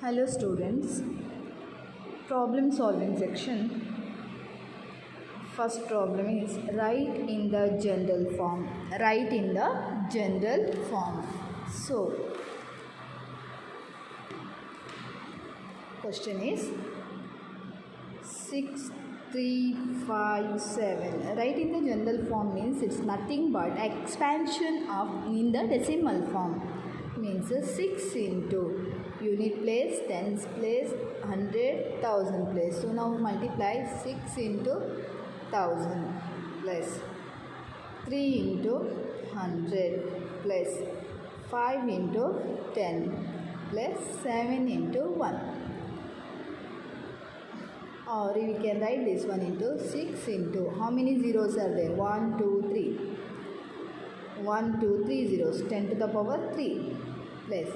Hello students, problem solving section. First problem is write in the general form. Write in the general form. So, question is 6357. Write in the general form means it's nothing but expansion of in the decimal form. Means 6 into unit place, tens place, 100, 1000 place. So now multiply 6 into 1000 plus 3 into 100 plus 5 into 10 plus 7 into 1. Or we can write this one into 6 into how many zeros are there? 1, 2, 3. 1, 2, 3 zeros. 10 to the power 3 plus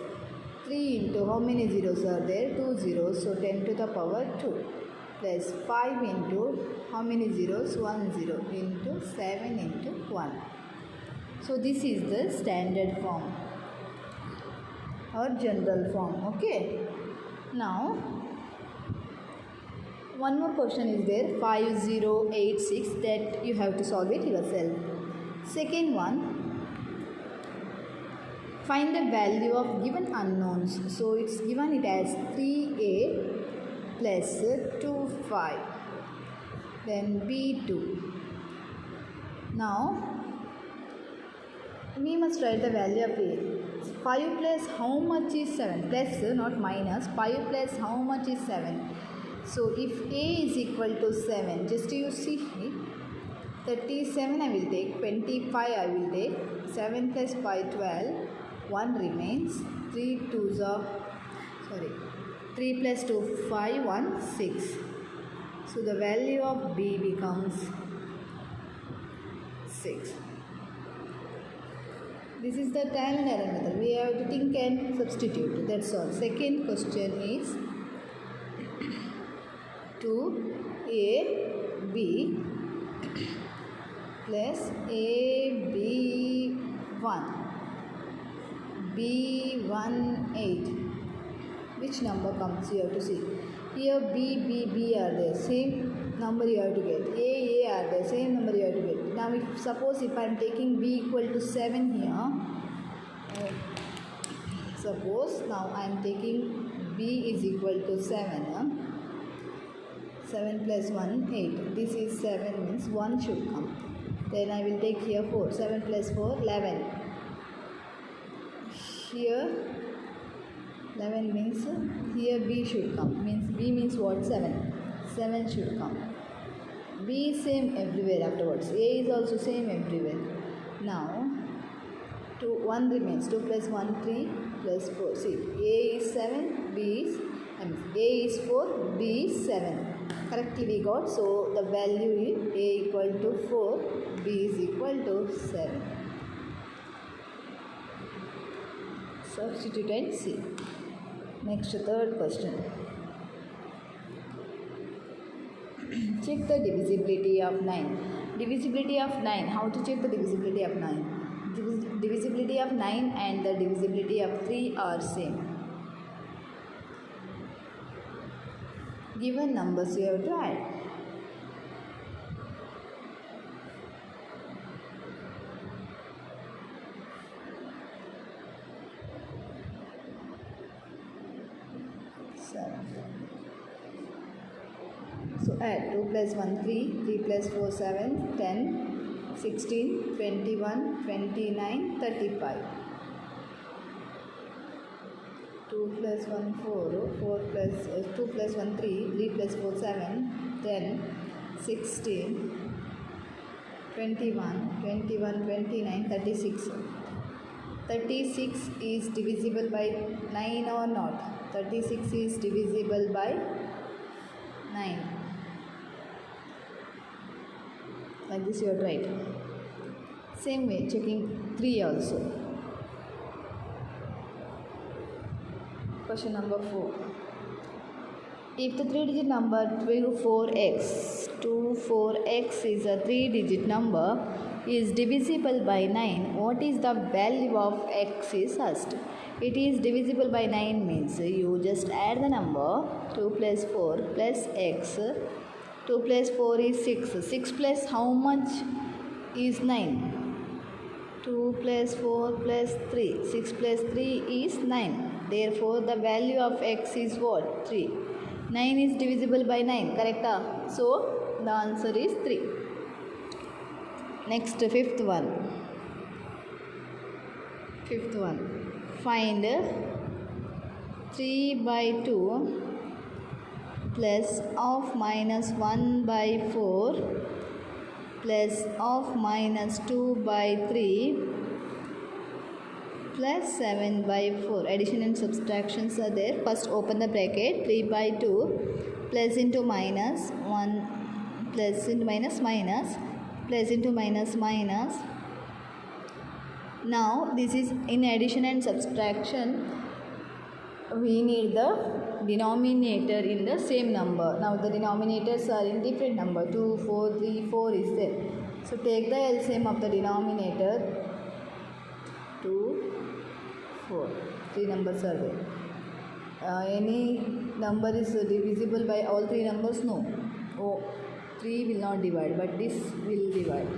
3 into how many zeros are there? 2 zeros. So 10 to the power 2 plus 5 into how many zeros? 1 0 into 7 into 1. So this is the standard form or general form. Okay. Now one more question is there, 5086, that you have to solve it yourself. Second one, find the value of given unknowns. So it's given it as 3a plus 25, then b2. Now we must write the value of a. 5 plus how much is 7? Plus, not minus. 5 plus how much is 7? So if a is equal to 7, just you see 37 I will take, 25 I will take, 7 plus 5 12, 1 remains, 3 plus 2 5, 1 6. So the value of b becomes 6. This is the trial and error method. We have to think and substitute. That's all. Second question is 2ab plus ab1 b18. Which number comes? You have to see. Here b are there, same number you have to get. A are there, same number you have to get. Now suppose if I am taking b equal to 7 here, suppose now I am taking b is equal to 7. 7 plus 1, 8. This is 7 means 1 should come. Then I will take here 4. 7 plus 4, 11. Here 11 means here b should come. Means b means what? 7. 7 should come. B is same everywhere afterwards. A is also same everywhere. Now 1 remains. 2 plus 1, 3 plus 4. See, A is 7, A is 4, B is 7. Correctly we got. So the value is A equal to 4, B is equal to 7. Substitute and see. Next, third question. Check the divisibility of 9. Divisibility of 9. How to check the divisibility of 9? Divisibility of 9 and the divisibility of 3 are same. Given numbers you have to add. So add 2 plus 1 3, 3 plus 4 7, 10, 16, 21, 29, 35. 2 plus 1 4, 4 plus 2 plus 1 3, 3 plus 4 7, 10, 16, 21, 21, 29, 36. 36 is divisible by 9 or not? 36 is divisible by 9. Like this you have to write. Same way, checking 3 also. Question number 4. If the 3-digit number 24x is a 3-digit number, is divisible by 9, what is the value of x is asked. It is divisible by 9 means you just add the number 2 plus 4 plus x. 2 plus 4 is 6. 6 plus how much is 9? 2 plus 4 plus 3. 6 plus 3 is 9. Therefore, the value of x is what? 3. 9 is divisible by 9. Correct? So, the answer is 3. Next, fifth one. Find 3 by 2 plus of minus 1 by 4 plus of minus 2 by 3 plus 7 by 4. Addition and subtractions are there. First open the bracket. 3 by 2 plus into minus 1 plus into minus minus plus into minus minus. Now this is in addition and subtraction. We need the denominator in the same number. Now the denominators are in different number. 2, 4, 3, 4 is there. So take the LCM of the denominator. 2, 4. 3 numbers are there. Any number is divisible by all 3 numbers? No. 3 will not divide, but this will divide.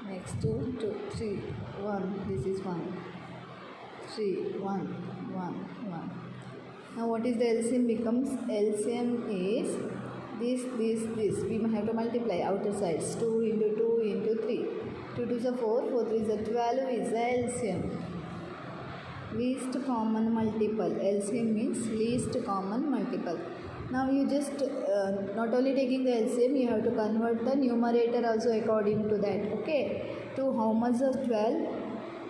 Next 2, 3, 1. This is 1. 3, 1, 1. Now what is the LCM becomes? LCM is this. We have to multiply outer sides. 2 into 2 into 3. 2 2 is 4, 4 3 is 12 is the LCM. Least common multiple. LCM means least common multiple. Now you just not only taking the LCM, you have to convert the numerator also according to that. Okay. 2 how much is 12?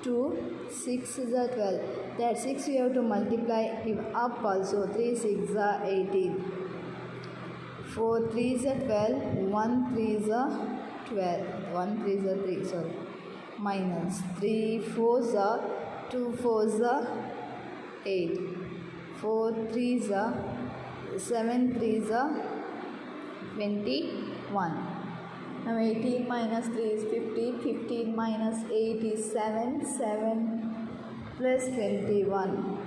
2 6 is 12. That 6 you have to multiply up also. 3 6 are 18. 4 3 is 12. 1 3 is 12. 1 3 is 3. Sorry. Minus 3 4 are 2 4 are 8. 4 3 are 7 3 are 21. Now 18 minus 3 is 15. 15 minus 8 is 7. 7 plus 21.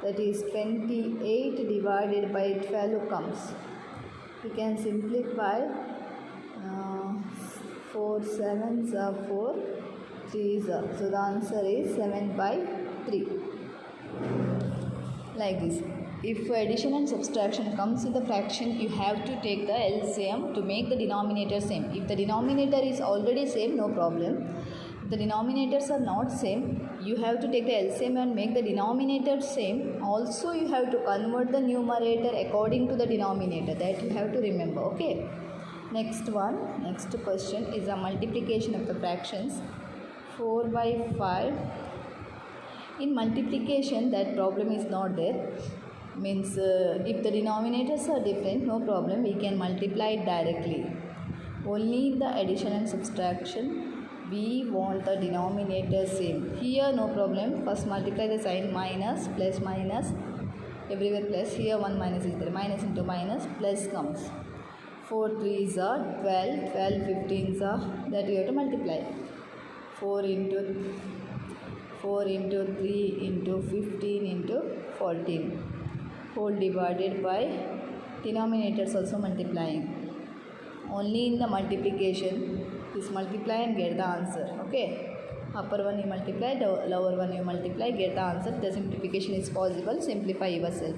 That is 28 divided by 12 comes. We can simplify. 4 7s are 4. 3s are. So the answer is 7 by 3. Like this. If addition and subtraction comes in the fraction, you have to take the LCM to make the denominator same. If the denominator is already same, no problem. If the denominators are not same, you have to take the LCM and make the denominator same. Also, you have to convert the numerator according to the denominator. That you have to remember. Okay. Next question is a multiplication of the fractions. 4 by 5. In multiplication, that problem is not there. Means if the denominators are different, no problem, we can multiply it directly. Only in the addition and subtraction, we want the denominator same. Here no problem, first multiply the sign minus, plus minus, everywhere plus. Here one minus is there, minus into minus, plus comes. 4 3s are 12, 12 15s are, that you have to multiply. 4 into 3 into 15 into 14. Whole divided by denominators also multiplying. Only in the multiplication, this multiply and get the answer. Okay. Upper one you multiply, the lower one you multiply, get the answer. The simplification is possible. Simplify yourself.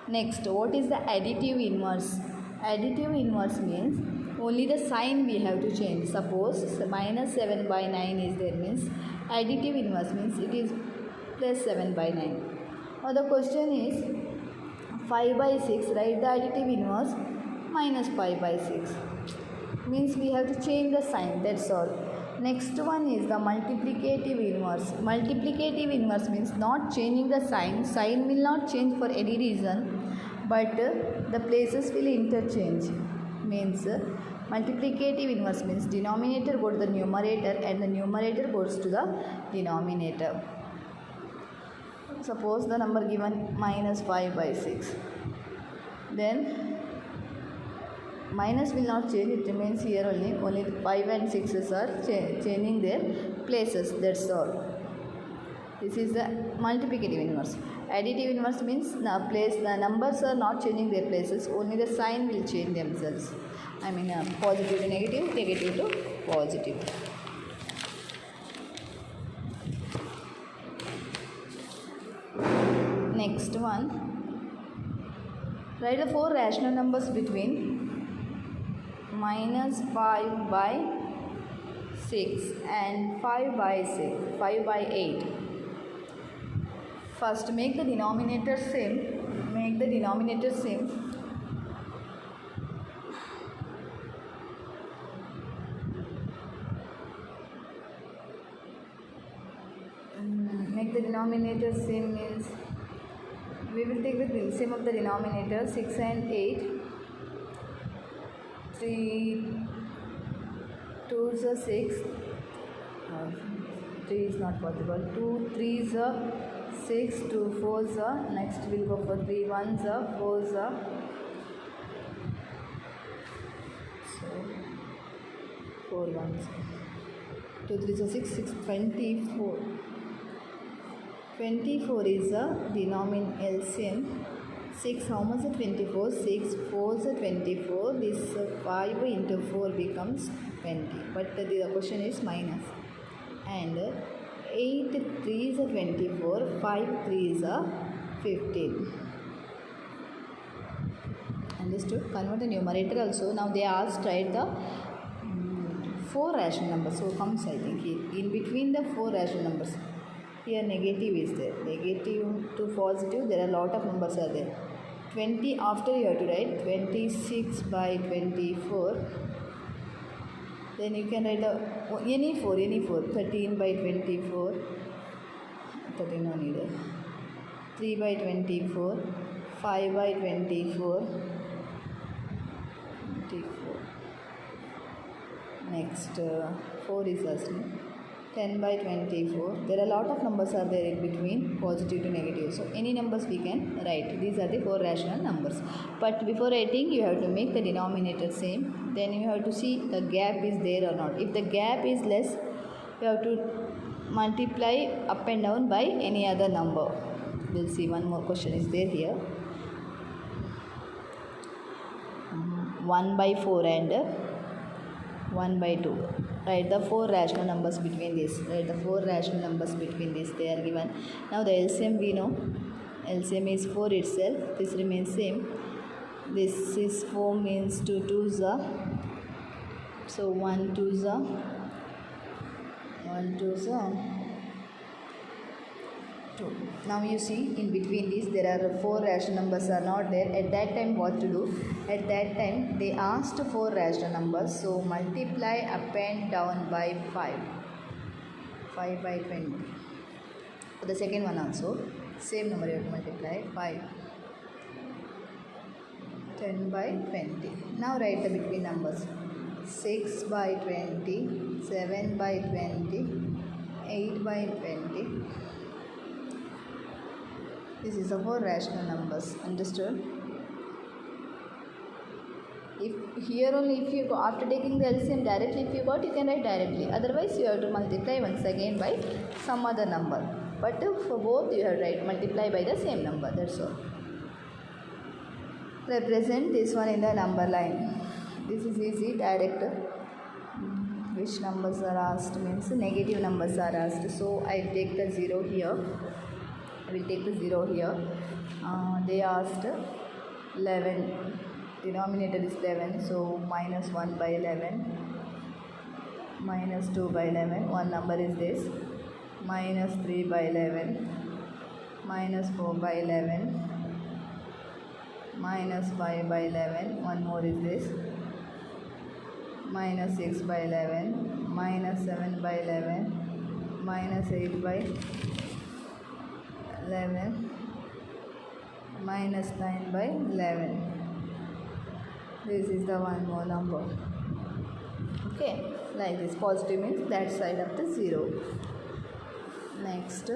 Next, what is the additive inverse? Additive inverse means only the sign we have to change. Suppose minus 7 by 9 is there, means additive inverse means it is plus 7 by 9. Now the question is 5 by 6, write the additive inverse minus 5 by 6. Means we have to change the sign, that's all. Next one is the multiplicative inverse. Multiplicative inverse means not changing the sign. Sign will not change for any reason, but the places will interchange. Means multiplicative inverse means denominator goes to the numerator and the numerator goes to the denominator. Suppose the number given minus 5 by 6. Then minus will not change, it remains here only 5 and 6's are changing their places, that's all. This is the multiplicative inverse. Additive inverse means the numbers are not changing their places, only the sign will change themselves. I mean positive to negative, negative to positive. Next one, write the 4 rational numbers between minus 5 by 6 and 5 by 8. First make the denominator same. Make the denominator same means we will take the LCM of the denominator 6 and 8. 3 2's are 6. 3 is not possible. 2 3's are 6. 2 4's are. Next we'll go for 3 1's are. 4's are. So 4 1's. 2 3's are 6. 6 24. 24 is a denominator LCM. 6 how much is 24? 6 4 is 24. This 5 into 4 becomes 20. But the question is minus. And 8 3 is 24. 5 3 is 15. Understood? Convert the numerator also. Now they asked write the 4 rational numbers. So comes I think in between the 4 rational numbers. Here negative is there. Negative to positive, there are a lot of numbers are there. 20 after you have to write 26 by 24. Then you can write any 4. 13 by 24. 13 no need. 3 by 24. 5 by 24. 24. Next 4 is asking. 10 by 24. There are a lot of numbers are there in between positive to negative. So any numbers we can write. These are the 4 rational numbers. But before writing you have to make the denominator same. Then you have to see the gap is there or not. If the gap is less, you have to multiply up and down by any other number. We'll see one more question is there here. 1 by 4 and 1 by 2. Write the 4 rational numbers between this. Write the 4 rational numbers between this. They are given. Now the LCM we know. LCM is 4 itself. This remains same. This is 4 means 2 2's are. So 1 2's are. 1 2's are. 2. Now you see in between these there are 4 rational numbers are not there. At that time what to do? At that time they asked 4 rational numbers. So multiply up and down by 5. 5 by 20. For the second one also same number you have to multiply 5. 10 by 20. Now write the between numbers. 6 by 20. 7 by 20. 8 by 20. This is the 4 rational numbers. Understood? If here only if you go after taking the LCM directly, if you got you can write directly. Otherwise you have to multiply once again by some other number. But for both you have to write multiply by the same number. That's all. Represent this one in the number line. This is easy, direct. Which numbers are asked means negative numbers are asked. So I take the 0 here. I will take the 0 here. They asked 11. Denominator is 11. So minus 1 by 11. Minus 2 by 11. One number is this. Minus 3 by 11. Minus 4 by 11. Minus 5 by 11. One more is this. Minus 6 by 11. Minus 7 by 11. Minus 8 by 11. Minus 9 by 11. This is the one more number. Okay, like this. Positive means that side of the 0. Next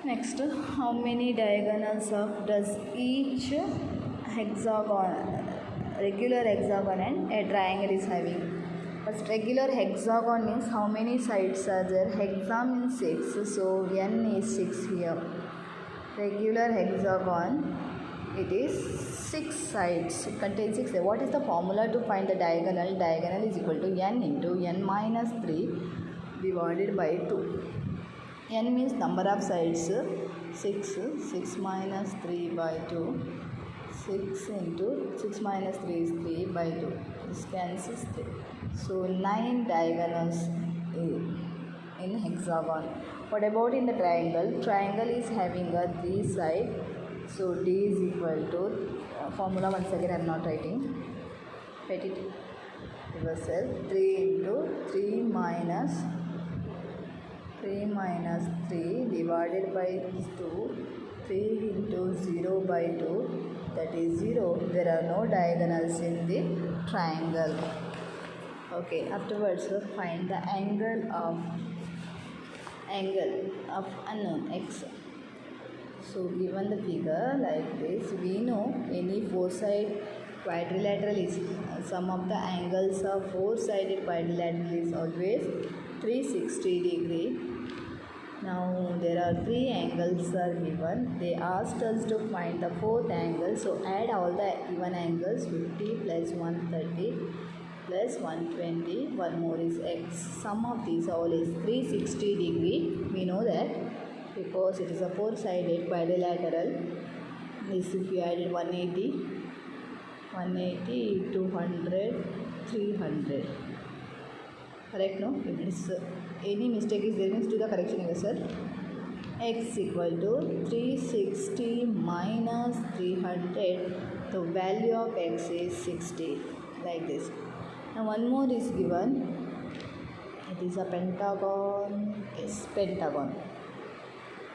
Next, how many diagonals of does each hexagon, regular hexagon and a triangle is having? First, regular hexagon means how many sides are there? Hexa means 6, so n is 6 here. Regular hexagon, it is 6 sides, it contains 6. What is the formula to find the diagonal? Diagonal is equal to n into n minus 3 divided by 2. N means number of sides, 6 minus 3 by 2, 6 into 6 minus 3 is 3 by 2, this cancels 3. So 9 diagonals in hexagon. What about in the triangle? Triangle is having a 3 side, so D is equal to, formula once again I am not writing, write it yourself, 3 into 3 minus 3 divided by 2, 3 into 0 by 2, that is 0. There are no diagonals in the triangle. Okay, afterwards find the angle of unknown x. So given the figure like this, we know any four-side quadrilateral is sum of the angles of four-sided quadrilateral is always 360 degree. Now there are 3 angles are given. They asked us to find the fourth angle. So add all the even angles, 50 plus 130 plus 120. One more is x. Sum of these all is 360 degree. We know that because it is a four-sided quadrilateral. This if you added 180, 200, 300. Correct, no? If it's, any mistake is there, means do the correction yourself. X equal to 360 minus 300. The value of x is 60. Like this. Now one more is given. It is a pentagon. Yes, pentagon.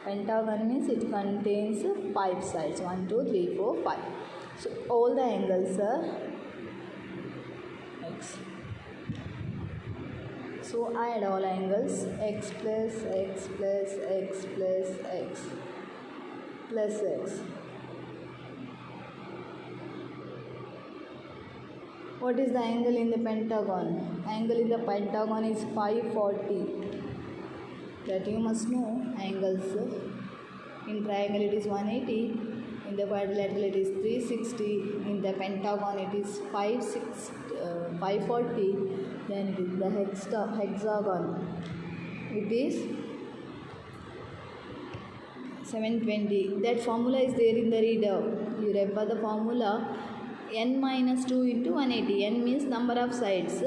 Pentagon means it contains 5 sides. 1, 2, 3, 4, 5. So all the angles are x. So add all angles, x plus x plus x plus x plus x. What is the angle in the pentagon? Angle in the pentagon is 540. That you must know. Angles in triangle it is 180. In the quadrilateral it is 360. In the pentagon it is 540. Then it is the hexagon. It is 720. That formula is there in the reader. You remember the formula. N minus 2 into 180. N means number of sides.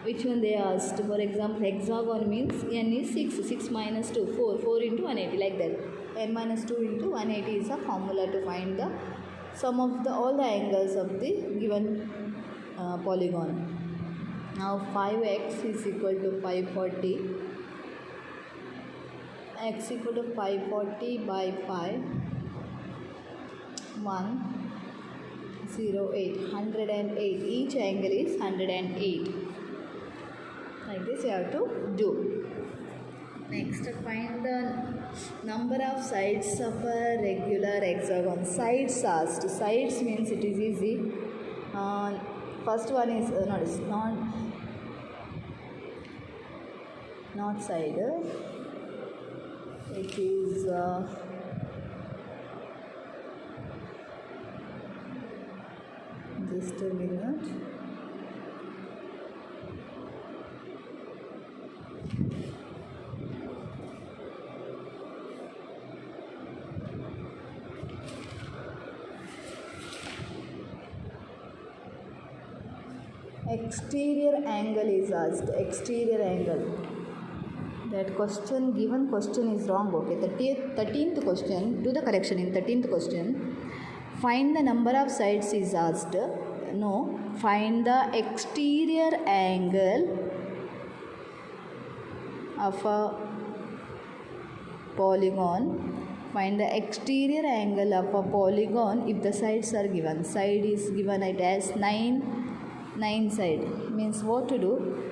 Which one they asked? For example, hexagon means n is 6. 6 minus 2, 4. 4 into 180. Like that. N minus 2 into 180 is a formula to find the sum of all the angles of the given polygon. Now 5x is equal to 540. X equal to 540 by 5. 108. 108. Each angle is 108. Like this you have to do. Next, find the number of sides of a regular hexagon. Sides asked. Sides means it is easy. First one is not side. It is just a minute. Exterior angle is asked. Exterior angle. That question, given question is wrong. Okay, 13th question. Do the correction in 13th question. Find the number of sides is asked. No. Find the exterior angle of a polygon. Find the exterior angle of a polygon if the sides are given. Side is given it as 9 side. Means what to do?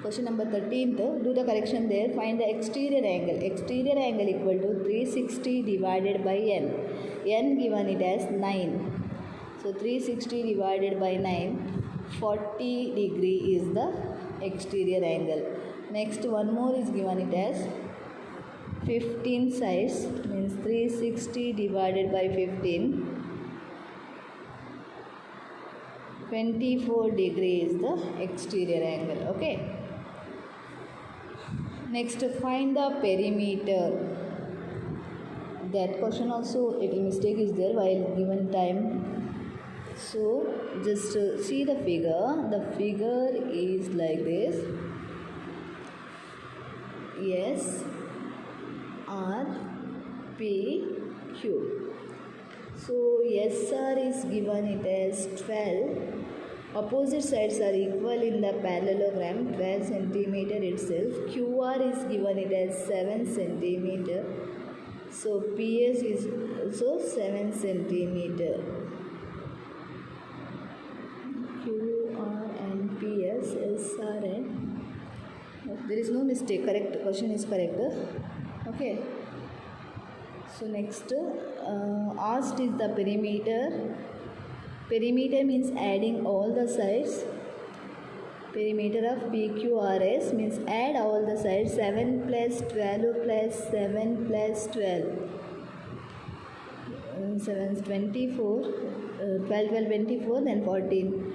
Question number 13th, do the correction there. Find the exterior angle. Exterior angle equal to 360 divided by n. N given it as 9. So 360 divided by 9, 40 degree is the exterior angle. Next one more is given it as 15 sides, means 360 divided by 15. 24 degree is the exterior angle. Okay. Next, find the perimeter. That question also little mistake is there while given time. So just see the figure. The figure is like this. S R P Q. So SR is given it as 12. Opposite sides are equal in the parallelogram, 12 centimeter itself. QR is given it as 7 centimeter. So PS is also 7 centimeter. QR and PS, SR and there is no mistake. Correct. Question is correct. Okay. So next, asked is the perimeter. Perimeter means adding all the sides. Perimeter of PQRS means add all the sides. 7 plus 12 plus 7 plus 12. 7 is 24. 12, 24, then 14.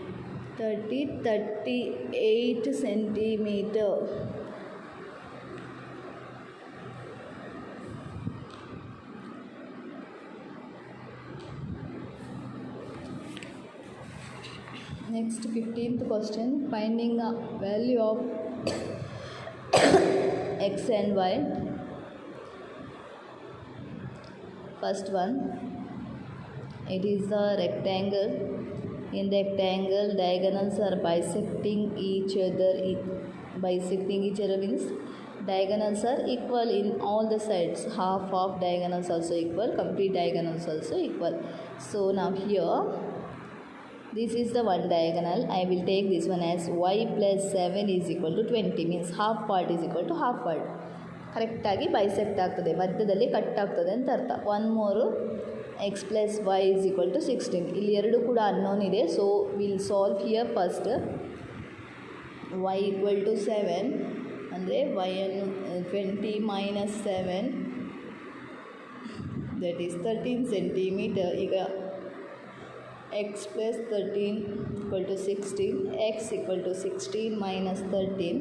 38 centimeter. Next 15th question, finding the value of x and y. First one, it is a rectangle. In the rectangle, diagonals are bisecting each other. Bisecting each other means diagonals are equal in all the sides. Half of diagonals also equal, complete diagonals also equal. So now here, this is the one diagonal. I will take this one as y plus 7 is equal to 20, means half part is equal to half part. Correct agi bisect ಆಗ್ತದೆ, ಮಧ್ಯದಲ್ಲಿ cut ಆಗ್ತದೆ ಅಂತ ಅರ್ಥ. One ಮೋರು x plus y is equal to 16. ಇಲ್ಲಿ ಎರಡು ಕೂಡ unknown ಇದೆ. So will solve here first. y equal to 7 ಅಂದರೆ y ಅನ್ನು 20 minus 7 that is 13 centimeter. ಈಗ x plus 13 equal to 16. X equal to 16 minus 13,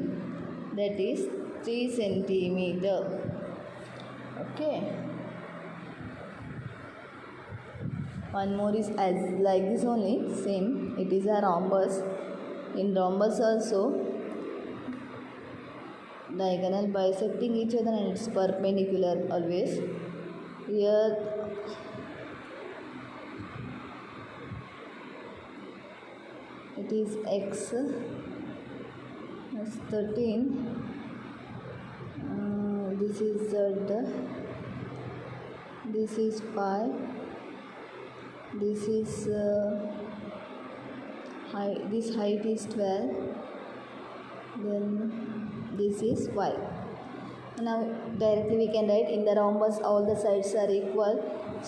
that is 3 centimeter. Okay. One more is as like this only, same. It is a rhombus. In rhombus also, diagonal bisecting each other and it's perpendicular always. Here it is x as 13. This is z. This is 5. This is height. This height is 12. Then this is y. Now directly we can write, in the rhombus all the sides are equal.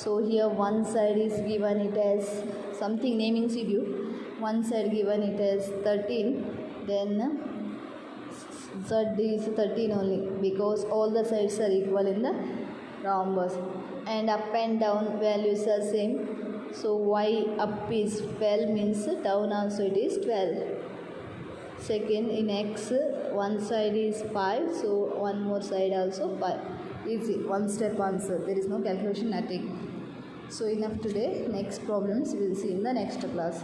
So here one side is given it as something naming should give. One side given it as 13, then z is 13 only because all the sides are equal in the rhombus, and up and down values are same. So y up is 12 means down also it is 12. Second, in x one side is 5, so one more side also 5. Easy, one step answer. There is no calculation, nothing. So enough today. Next problems we will see in the next class.